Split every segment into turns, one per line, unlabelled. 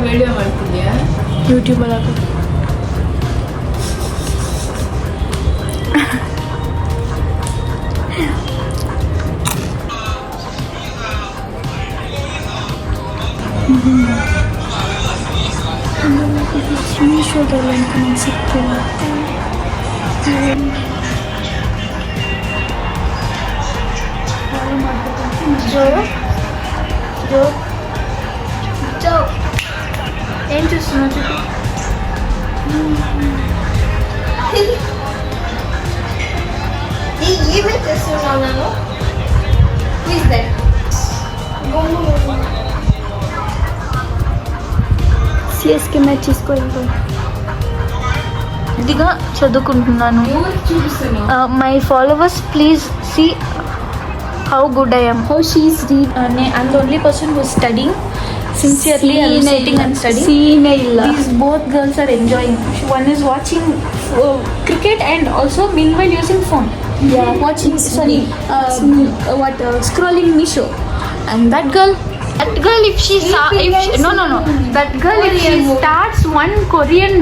Video ಮಾಡ್ತಿದ್ಯಾ?
ಯೂಟ್ಯೂಬಲ್ಲಿ ಹಾಕು. ಮೀಶೋದಲ್ಲಿ ಅಂತ ನಂಗೆ ಸಿಕ್ಕಿಲ್ಲ. ಜೋ ಜೋ ಜೋ ಏನು చూస్తున్నావు?
ఏమి చేస్తున్నావు నన్ను? ప్లీజ్ దట్
సిఎస్కే మ్యాచ్ తీసుకోవాలి. ఇదిగా చదువుకుంటున్నాను. My followers please see how good I am, how she is I'm the only person who is studying sincerely and sitting and studying. These both girls are enjoying. One is watching cricket and also meanwhile using phone. Yeah, watching scrolling Meesho. And that girl if she that girl if she starts one Korean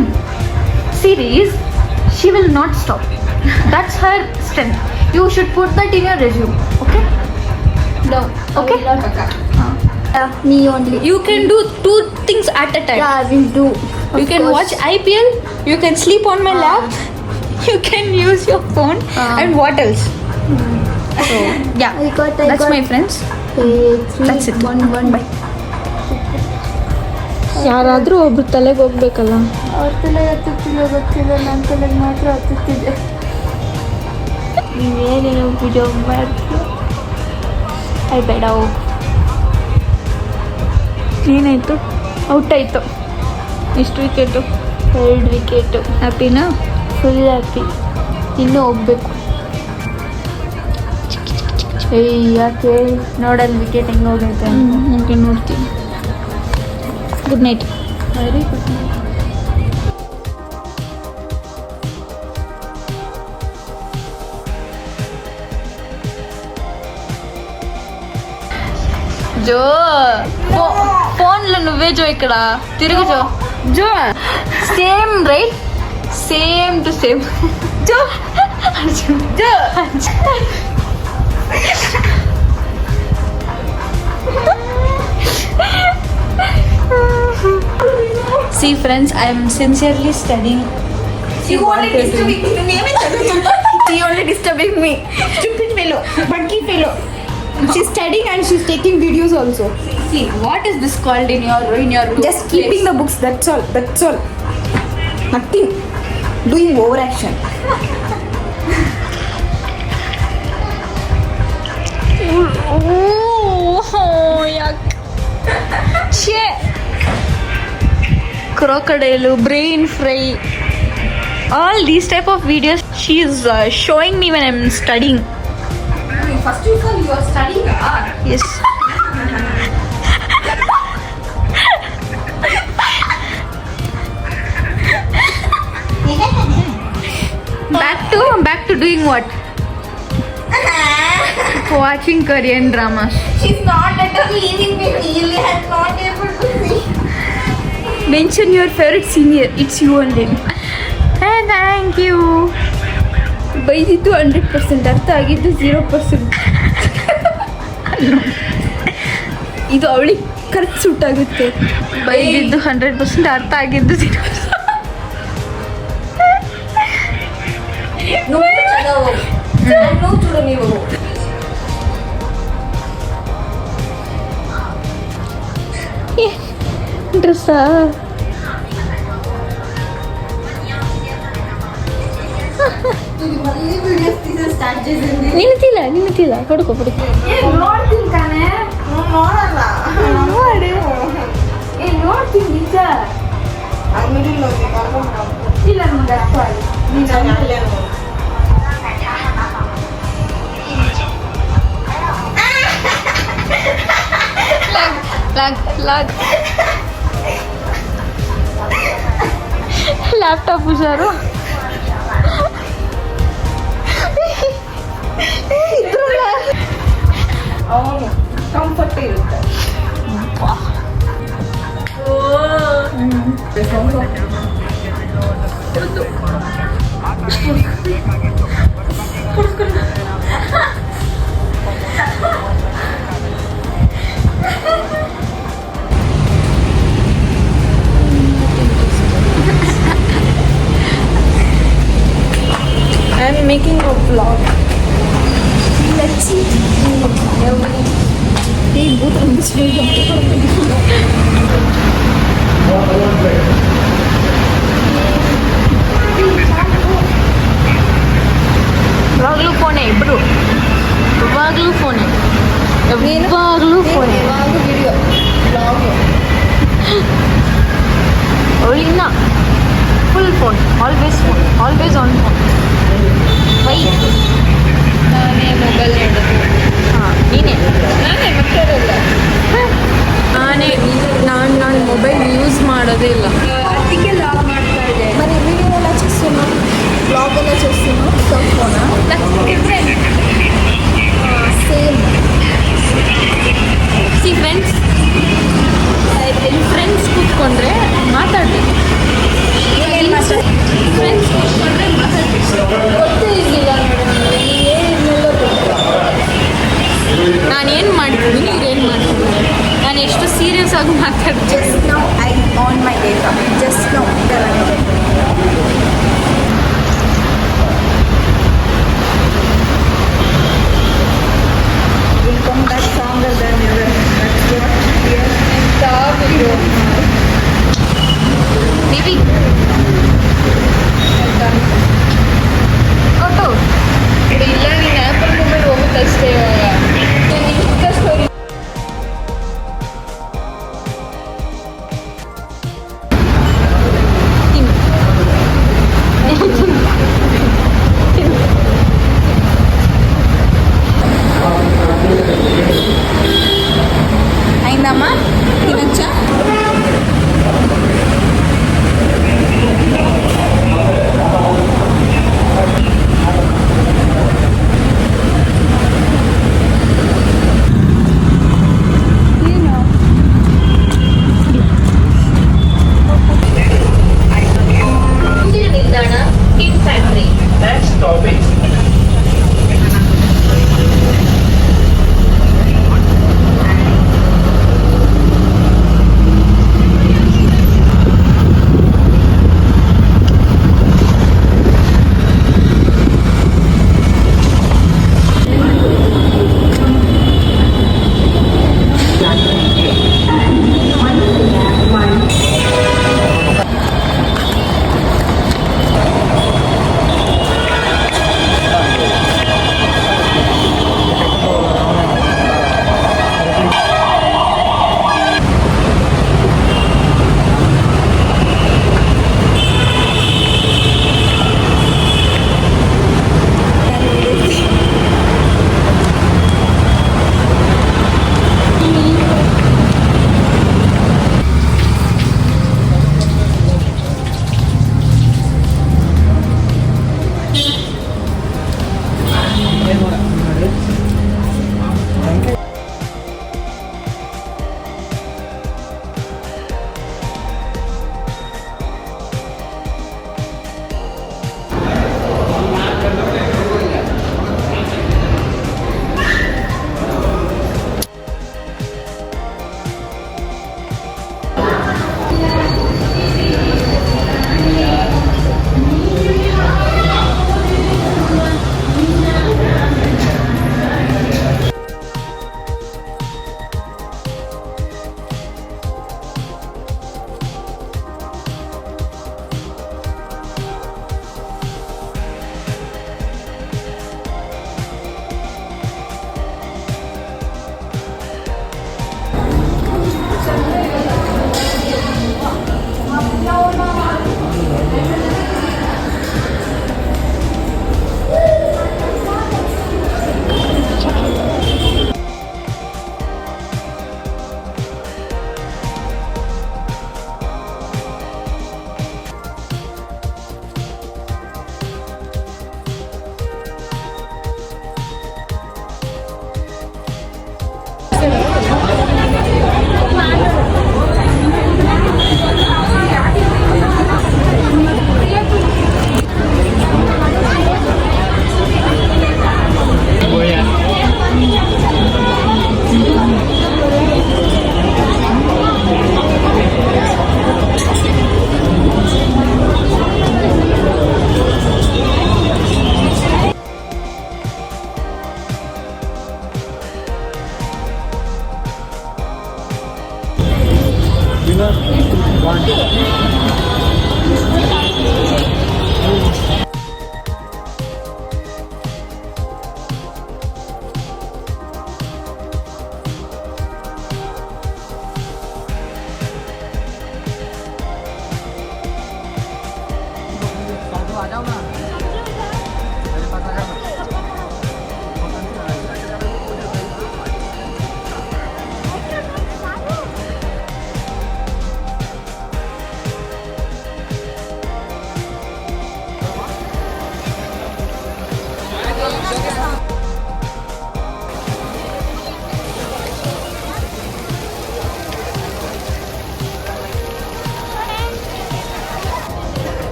series, she will not stop. That's her strength. You should put that in your resume. Okay?
No.
Okay?
Me only.
You can do 2 things at a time.
Yeah, I will do.
You can watch IPL, you can sleep on my lap, you can use your phone, and what else? So, yeah, that's my friends. That's it.
One. Bye.
ಯಾರಾದರೂ ಒಬ್ರು ತಲೆಗೆ ಹೋಗ್ಬೇಕಲ್ಲ.
ಅವ್ರ ತಲೆಗೆ ಹತ್ತುತ್ತಿಲ್ಲ ಗೊತ್ತಿಲ್ಲ, ನನ್ನ ತಲೆಗೆ ಮಾತ್ರ ಹತ್ತುತ್ತಿದೆ.
ನೀವೇನೇನೋ ವಿಡಿಯೋ ಮಾಡ್ತೀವಿ. ಅದು ಬೇಡ ಹೋಗು. ಏನಾಯಿತು? ಔಟ್ ಆಯಿತು. ಎಷ್ಟು ವಿಕೆಟು? 2 ವಿಕೆಟು. ಹ್ಯಾಪಿನಾ? Full happy. ಇನ್ನೂ ಹೋಗ್ಬೇಕು. ಯಾಕೆ ನೋಡೋಣ ವಿಕೆಟ್ ಹೆಂಗೆ ಹೋಗೈತೆ. ಓಕೆ, ನೋಡ್ತೀನಿ. Good night. Very good night. జో ఫోన్లో నువ్వే జో ఇక్కడ తిరుగు జో జో same right same to same జో జో See friends, I am sincerely studying.
You only disturbing me. Name it. You only disturbing me. Stupid fellow. Buggy fellow. She's studying and she's taking videos also.
See, what is this called in your room?
Just keeping the books. That's all. Nothing. Doing overaction.
Oh, yuck. Shit. Crocodile, brain fry. All these type of videos she is showing me when I'm studying.
First of all, you are studying.
Yes. Back to doing what? Watching Korean dramas.
She's not at all leaving me. Really has not able to see.
Mention your favorite senior. It's you only. Hey, thank you.
ಬೈದಿದ್ದು 100%, ಅರ್ಥ ಆಗಿದ್ದು 0%. ಇದು ಅವಳಿಗೆ ಖರ್ಚು ಸುಟ್ಟಾಗುತ್ತೆ.
ಬೈದಿದ್ದು 100%, ಅರ್ಥ ಆಗಿದ್ದು 0%.
చూడు ನೀವು
ಡ್ರೆಸ್ಸಾ ನಿಲ್ತಿಲ್ಲ ಪಡ್ಕೊ
ನೋಡ್ತೀನಿ ತಾನೆ ನೋಡಲ್ಲ ನೋಡಿ ನೋಡ್ತೀನಿ ನಿಜ ಇಲ್ಲ ನಮ್ಗೆ ಅರ್ಥ
ಲಾಗ್ ಲ್ಯಾಪ್ಟಾಪ್ ಹುಷಾರು.
ಅವನು ಕಂಫರ್ಟ್ ಇರುತ್ತೆ. I am making a vlog. Let's see. Hey, both on this way.
ಯಾವಾಗಲೂ ಫೋನೇ ಇಬ್ರು, ಯಾವಾಗಲೂ ಫೋನೇ, ಯಾವಾಗಲೂ ಫೋನೇ.
Video vlog.
ಅವಳಿನ್ನ full phone, always phone, always on phone. Why?
ನಾನೇ ಮೊಬೈಲ್ ನೋಡೋದು.
ಹಾಂ, ನೀನೇ
ನಾನೇ ಮಕ್ಕಳಲ್ಲ.
ನಾನು ಮೊಬೈಲ್ ಯೂಸ್ ಮಾಡೋದೇ ಇಲ್ಲ.
ಅದಕ್ಕೆ ಲಾಗ್ ಮಾಡ್ತಾ ಇದೆ. మరి వీడియో ఎలా చేస్తున్నావు, బ్లాగ్ ఎలా చేస్తున్నావు? ఫోనా డిఫరెంట్ సేమ్.
ಸಿ ಫ್ರೆಂಡ್ಸ್ ಕೂತ್ಕೊಂಡ್ರೆ ಮಾತಾಡಬೇಕು. ಫ್ರೆಂಡ್ಸ್ ಕೂತ್ಕೊಂಡ್ರೆ ಮಾತಾಡಬೇಕು.
ಗೊತ್ತೇ ಇರಲಿಲ್ಲ ಮೇಡಮ್, ಏನೆಲ್ಲ
ನಾನೇನು ಮಾಡ್ತೀನಿ, ನೀವೇನು ಮಾಡ್ತೀನಿ, ನಾನು ಎಷ್ಟು ಸೀರಿಯಸ್ ಆಗಿ ಮಾತಾಡ್ತೀನಿ.
Just now I on my data. Just now will come back stronger than ever. That's what we are. Stop video.
Baby ಕೊಟ್ಟು
ಇಲ್ಲ, ನೀನು ಆ್ಯಪಲ್ ಮೊಬೈಲ್ ಹೋಗುತ್ತಷ್ಟೇ ಇವಾಗ. Insta story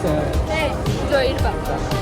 Hey, enjoy it, Papa.